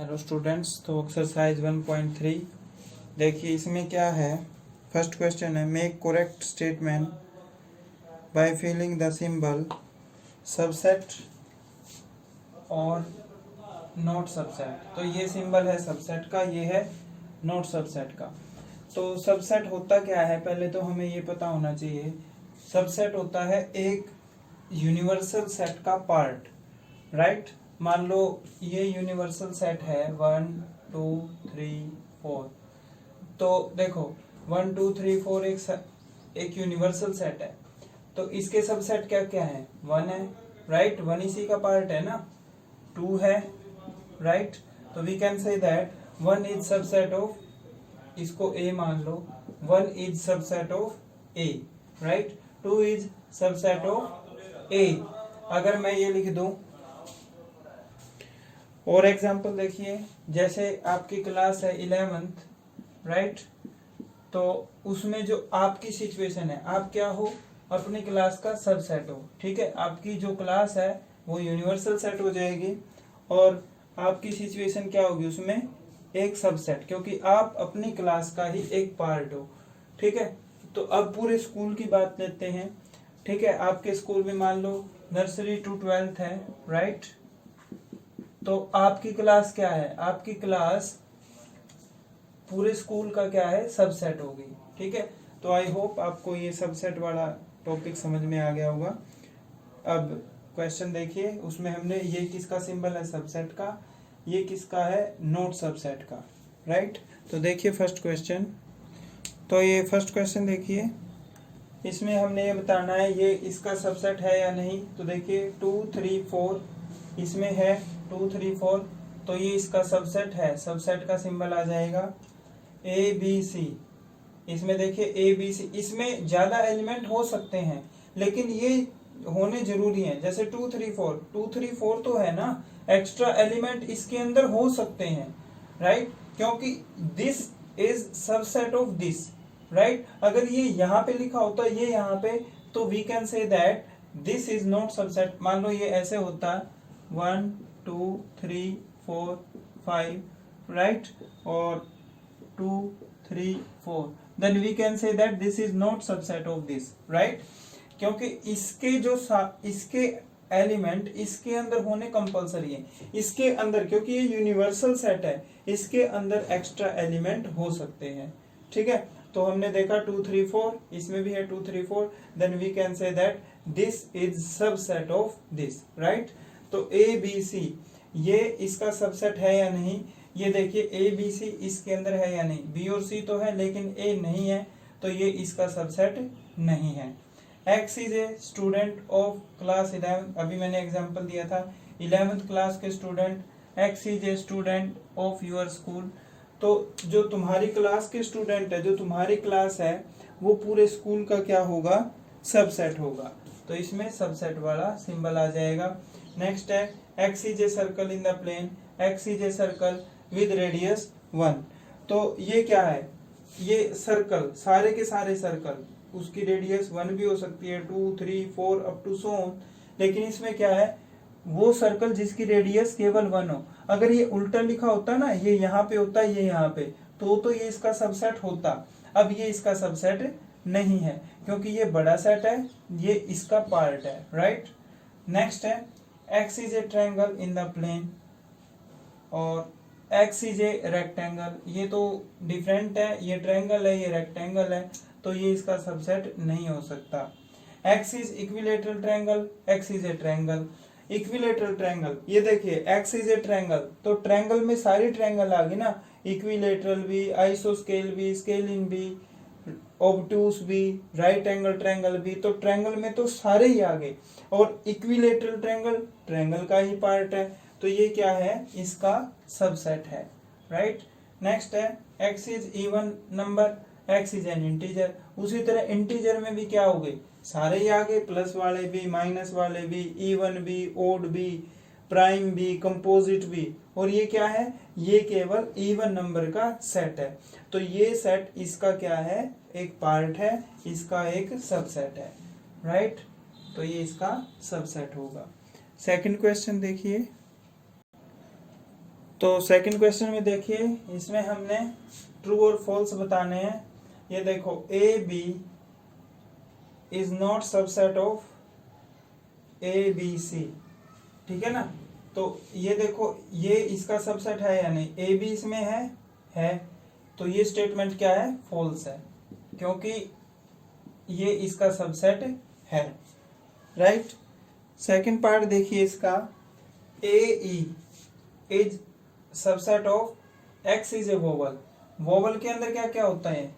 Hello students, तो exercise 1.3 देखिए, इसमें क्या है। फर्स्ट क्वेश्चन है, make correct statement by filling the symbol subset और नॉट सबसेट। तो ये सिंबल है सबसेट का, ये है नॉट सबसेट का। तो सबसेट होता क्या है, पहले तो हमें ये पता होना चाहिए। सबसेट होता है एक यूनिवर्सल सेट का पार्ट, राइट। मान लो ये यूनिवर्सल सेट है 1 2 3 4। तो देखो 1 2 3 4 एक यूनिवर्सल सेट है। तो इसके सबसेट क्या क्या है, 1 है, राइट। 1 इसी का पार्ट है ना। 2 है, राइट। तो we can say that 1 is subset of, इसको A मान लो, 1 is subset of A, right. 2 is subset of A। अगर मैं ये लिख दूं, और एग्जाम्पल देखिए, जैसे आपकी क्लास है 11th, राइट। तो उसमें जो आपकी सिचुएशन है, आप क्या हो, अपनी क्लास का सबसेट हो, ठीक है। आपकी जो क्लास है वो यूनिवर्सल सेट हो जाएगी, और आपकी सिचुएशन क्या होगी, उसमें एक सबसेट, क्योंकि आप अपनी क्लास का ही एक पार्ट हो, ठीक है। तो अब पूरे स्कूल की बात लेते हैं, ठीक है। आपके स्कूल में मान लो नर्सरी टू 12th है, राइट। तो आपकी क्लास क्या है, आपकी क्लास पूरे स्कूल का क्या है, सबसेट होगी, ठीक है। तो आई होप आपको ये सबसेट वाला टॉपिक समझ में आ गया होगा। अब क्वेश्चन देखिए, उसमें हमने ये किसका सिंबल है, सबसेट का, ये किसका है, नॉट सबसेट का, राइट। तो देखिए फर्स्ट क्वेश्चन, तो ये फर्स्ट क्वेश्चन देखिए, इसमें हमने ये बताना है ये इसका सबसेट है या नहीं। तो देखिए 2 3 4 इसमें है, 2 3 4, तो ये इसका सबसेट है। सबसेट का सिंबल आ जाएगा ABC। इसमें देखिए ABC, इसमें ज्यादा एलिमेंट हो सकते हैं, लेकिन ये होने जरूरी हैं। जैसे 2 3 4, 2 3 4 तो है ना, एक्स्ट्रा एलिमेंट इसके अंदर हो सकते हैं, राइट। क्योंकि this is subset of this, right. अगर ये यहाँ पे लिखा होता, ये यहाँ पे, तो we can say that this is not subset. मान लो ये ऐसे होता 1 2 3 4 5, राइट, और 2 3 4, then we can say that this is not subset of this, right. क्योंकि इसके जो इसके एलिमेंट इसके अंदर होने कंपलसरी है, इसके अंदर, क्योंकि ये यूनिवर्सल सेट है, इसके अंदर एक्स्ट्रा एलिमेंट हो सकते हैं, ठीक है। तो हमने देखा 2 3 4, इसमें भी है 2 3 4, then we can say that this is subset of this, right. तो ABC ये इसका सबसेट है या नहीं, ये देखिए ABC इसके अंदर है या नहीं। B और C तो है, लेकिन A नहीं है, तो ये इसका सबसेट नहीं है। X is a student of class 11, अभी मैंने एग्जांपल दिया था 11th क्लास के student. X is a student of your school. तो जो तुम्हारी क्लास के स्टूडेंट है, जो तुम्हारी क्लास है, वो पूरे स्कूल का क्या होगा, सबसेट होगा। तो इसमें सबसेट वाला सिंबल आ जाएगा। नेक्स्ट है X is a circle in the plane, X is a circle with radius 1। तो ये क्या है, ये सर्कल, सारे के सारे सर्कल, उसकी रेडियस 1 भी हो सकती है, 2 3 4 अप टू सो ऑन। लेकिन इसमें क्या है, वो सर्कल जिसकी रेडियस केवल 1 हो। अगर ये उल्टा लिखा होता ना, ये यहाँ पे होता, ये यहाँ पे, तो ये इसका सबसेट होता। अब ये इसका सबसेट नहीं है, क्योंकि ये बड़ा सेट है, ये इसका पार्ट है, राइट। नेक्स्ट है X is a triangle in the plane, और X इज ए रेक्टेंगल। ये तो डिफरेंट है, ये ट्रायंगल है, ये रेक्टेंगल है, तो ये इसका सबसेट नहीं हो सकता। X is equilateral triangle, X is a triangle. Equilateral triangle, ये देखिए X इज ए ट्रायंगल, तो ट्रायंगल में सारी ट्रायंगल आ गई ना, इक्विलेटरल भी, आइसोस्केल भी, स्केलिन भी, ऑब्टूस भी, राइट एंगल ट्रायंगल भी। तो ट्रायंगल में तो सारे ही आ गए, और इक्विलेटरल ट्रायंगल ट्रायंगल का ही पार्ट है, तो ये क्या है, इसका सबसेट है, राइट। नेक्स्ट है X is even number, X is an integer. उसी तरह इंटीजर में भी क्या हो गए, सारे ही आ गए, प्लस वाले भी, माइनस वाले भी, इवन भी, ओड भी, प्राइम भी, कंपोजिट भी। और ये क्या है, ये केवल इवन नंबर का सेट है। तो ये सेट इसका क्या है, एक पार्ट है, इसका एक सबसेट है, राइट। तो ये इसका सबसेट होगा। सेकंड क्वेश्चन देखिए, तो सेकंड क्वेश्चन में देखिए, इसमें हमने ट्रू और फॉल्स बताने हैं। ये देखो A B is not subset of A B C, ठीक है ना। तो ये देखो ये इसका सबसेट है या नहीं, ए बी इसमें है, तो ये स्टेटमेंट क्या है, फॉल्स है, क्योंकि ये इसका सबसेट है, राइट। सेकंड पार्ट देखिए इसका, a e is subset of x is a vowel. Vowel के अंदर क्या क्या होता है,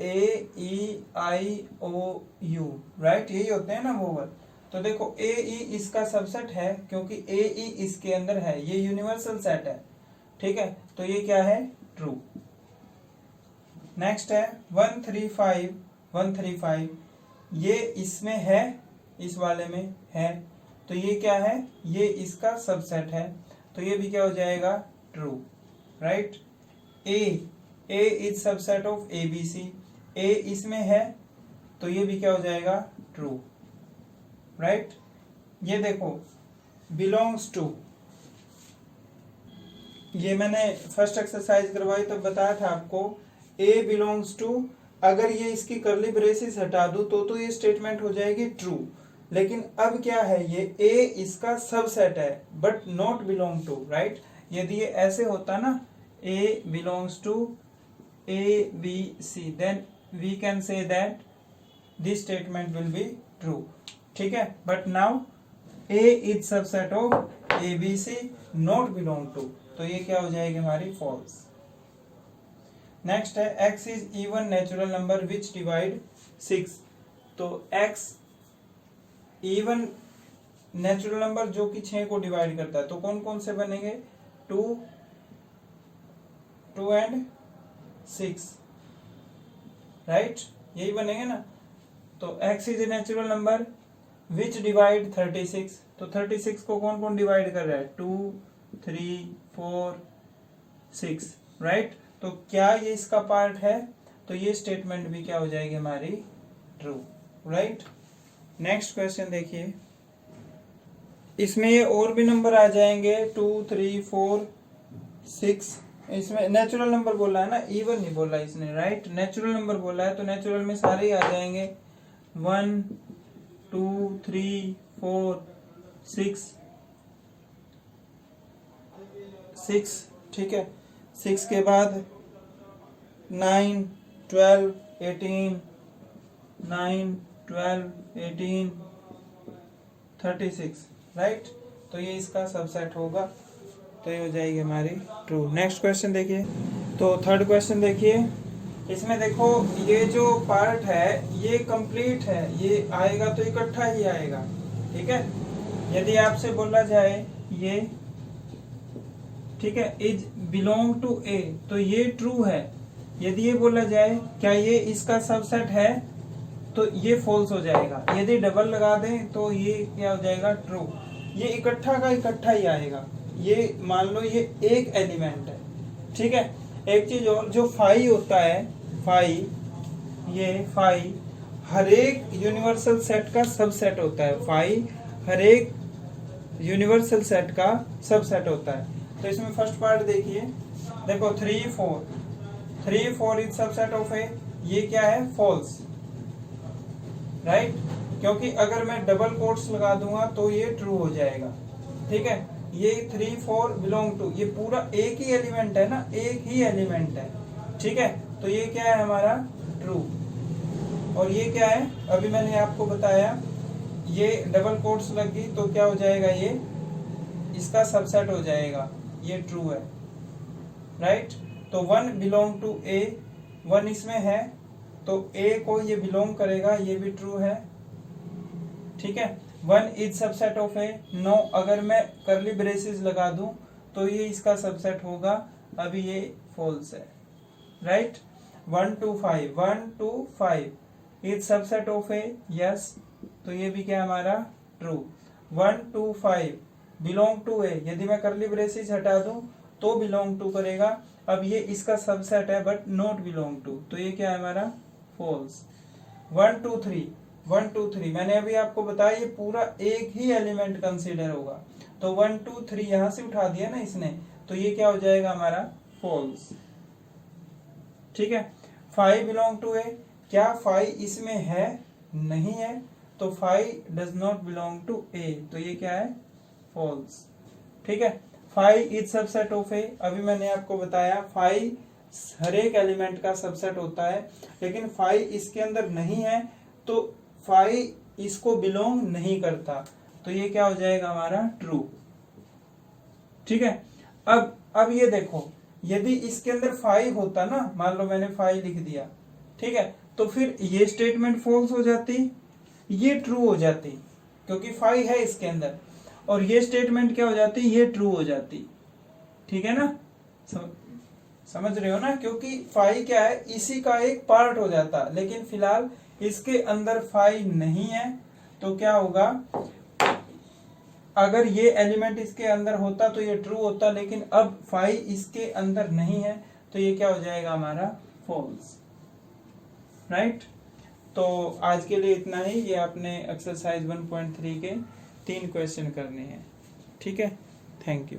ए ई आई ओ यू, राइट, यही होते हैं ना वोवल। तो देखो ए ई इसका सबसेट है, क्योंकि ए ई इसके अंदर है, ये यूनिवर्सल सेट है, ठीक है। तो ये क्या है, ट्रू। नेक्स्ट है 135 ये इसमें है, इस वाले में है, तो ये क्या है, ये इसका सबसेट है, तो ये भी क्या हो जाएगा, true, right. A is subset of A B c, a इसमें है, तो ये भी क्या हो जाएगा, ट्रू, राइट। ये देखो बिलोंग्स टू, ये मैंने फर्स्ट एक्सरसाइज करवाई तब बताया था आपको, ए बिलोंग्स टू, अगर ये इसकी कर्ली ब्रेसेस हटा दूं तो ये स्टेटमेंट हो जाएगी ट्रू। लेकिन अब क्या है, ये ए इसका सबसेट है but not belong to, right. यदि ये ऐसे होता ना, a belongs to a B c, then we can say that this statement will be true, ठीक है। But now a is subset of A B c not belong to, तो ये क्या हो जाएगी हमारी फॉल्स। नेक्स्ट है x is even natural number which divide 6, तो x इवन नेचुरल नंबर जो कि 6 को डिवाइड करता है, तो कौन कौन से बनेंगे, 2 एंड 6, राइट, यही बनेंगे ना। तो x is a natural number which divide 36, तो 36 को कौन कौन डिवाइड कर रहा है, 2 3 4 6, राइट। तो क्या ये इसका पार्ट है, तो ये स्टेटमेंट भी क्या हो जाएगी हमारी, ट्रू, राइट। नेक्स्ट क्वेश्चन देखिए, इसमें ये और भी नंबर आ जाएंगे 2 3 4 6, इसमें नेचुरल नंबर बोला है ना, इवन नहीं बोला इसने, राइट, नेचुरल नंबर बोला है, तो नेचुरल में सारे ही आ जाएंगे 1 2 3 4 6, ठीक है। 6 के बाद 9 12 18 9 12 18 36, राइट। तो ये इसका सबसेट होगा, तो ये हो जाएगी हमारी ट्रू। नेक्स्ट क्वेश्चन देखिए, तो थर्ड क्वेश्चन देखिए, इसमें देखो ये जो पार्ट है ये कंप्लीट है, ये आएगा तो इकट्ठा ही आएगा, ठीक है। यदि आपसे बोला जाए ये, ठीक है, इज बिलोंग टू ए, तो ये ट्रू है। यदि ये बोला जाए क्या ये इसका सबसेट है, तो ये फॉल्स हो जाएगा। यदि डबल लगा दें तो ये क्या हो जाएगा, ट्रू। ये इकट्ठा का इकट्ठा ही आएगा, ये मान लो ये एक एलिमेंट है, ठीक है। एक चीज और, जो फाई होता है, फाई हर एक यूनिवर्सल सेट का सबसेट होता है, फाई हर एक यूनिवर्सल सेट का सबसेट होता है। तो इसमें फर्स्ट पार्ट देखिए, देखो 3 4 इज सबसेट ऑफ ए, ये क्या है, फॉल्स, राइट, क्योंकि अगर मैं डबल कोट्स लगा दूंगा तो ये ट्रू हो जाएगा, ठीक है। ये 3 4 बिलोंग टू, ये पूरा एक ही एलिमेंट है ना, एक ही एलिमेंट है, ठीक है। तो ये क्या है हमारा, ट्रू। और ये क्या है, अभी मैंने आपको बताया, ये डबल कोट्स लग गई तो क्या हो जाएगा, ये इसका सबसेट हो जाएगा, ये ट्रू है, राइट। तो 1 बिलोंग टू ए, 1 इसमें है तो ए को ये बिलोंग करेगा, ये भी ट्रू है, ठीक है। 1 is subset of A, no, अगर मैं कर्ली ब्रेसेस लगा दूं तो ये इसका सबसेट होगा, अभी ये फॉल्स है, right. 1 2 5 is subset of A, yes, तो ये भी क्या हमारा, ट्रू। 1 2 5 बिलोंग टू ए, यदि मैं कर्ली ब्रेसेस हटा दूं तो बिलोंग टू करेगा, अब ये इसका सबसेट है बट नॉट बिलोंग टू, तो ये क्या है हमारा, फॉल्स। 1 2 3 मैंने अभी आपको बताया ये पूरा एक ही एलिमेंट कंसीडर होगा, तो 1 2 3 यहां से उठा दिया ना इसने, तो ये क्या हो जाएगा हमारा फॉल्स। ठीक है, 5 बिलोंग टू ए, क्या 5 इसमें है, नहीं है, तो 5 डज नॉट बिलोंग टू ए, तो ये क्या है फॉल्स। ठीक है, 5 इज सबसेट ऑफ ए, अभी मैंने आपको बताया 5 हर एक एलिमेंट का सबसेट होता है, लेकिन 5 इसके अंदर नहीं है, तो 5 इसको बिलोंग नहीं करता, तो ये क्या हो जाएगा हमारा ट्रू। ठीक है, अब ये देखो, यदि इसके अंदर 5 होता ना, मान लो मैंने 5 लिख दिया, ठीक है, तो फिर ये स्टेटमेंट फॉल्स हो जाती, ये ट्रू हो जाती, क्योंकि 5 है इसके अंदर, और ये स्टेटमेंट क्या हो जाती, ये ट्रू हो जाती। ठीक है ना, समझ रहे हो ना, क्योंकि 5 क्या है, इसी का एक पार्ट हो जाता, लेकिन फिलहाल इसके अंदर 5 नहीं है, तो क्या होगा, अगर ये एलिमेंट इसके अंदर होता तो ये ट्रू होता, लेकिन अब 5 इसके अंदर नहीं है, तो ये क्या हो जाएगा हमारा फॉल्स। राइट, तो आज के लिए इतना ही, ये आपने एक्सरसाइज 1.3 के 3 क्वेश्चन करने हैं। ठीक है, थैंक यू।